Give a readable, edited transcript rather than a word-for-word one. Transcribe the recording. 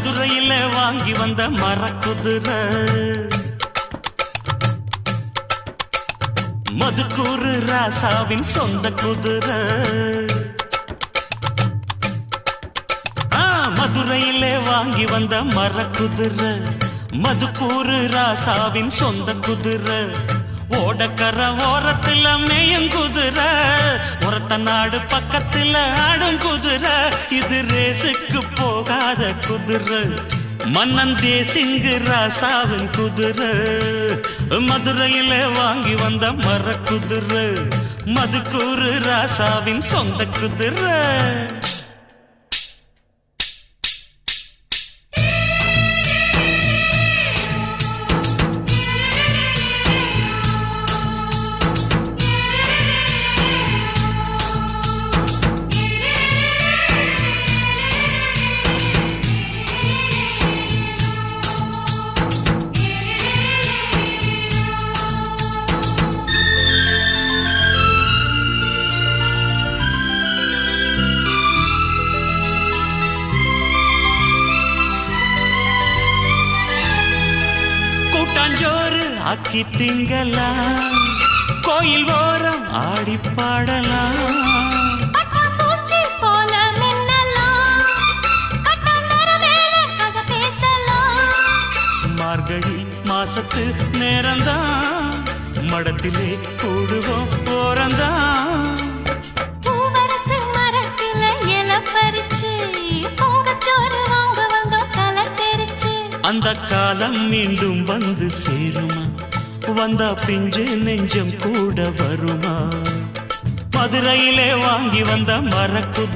மதுரையில வாங்கி வந்த மரக்குதிரை மதுக்கூறு ராசாவின் சொந்த குதிரை மதுரையில வாங்கி வந்த மரக்குதிரை மதுக்கூறு ராசாவின் சொந்த குதிரை ஓடக்கர ஓரத்துல மேயும் குதிரை ஒரத்த நாடு பக்கத்துல ஆடும் குதிரை இது ரேசுக்கு போகாத குதிரை மன்னன் தேசிங்கு ராசாவின் குதிரை மதுரையில வாங்கி வந்த மரக்குதிரை மதுக்கூறு ராசாவின் சொந்த குதிரை கூட்டாஞ்சோறு ஆக்கி திங்கலாம் கோயில் ஓரம் ஆடி பாடலாம் மார்கழி மாசத்து நேரம்தான் மடத்திலே கூடுவோம் ஓரந்தான் அந்த காலம் மீண்டும் வந்து சேருமா வந்தா பிஞ்சு நெஞ்சம் கூட வருமா மதுரையிலே வாங்கி வந்த மரக்குதிரை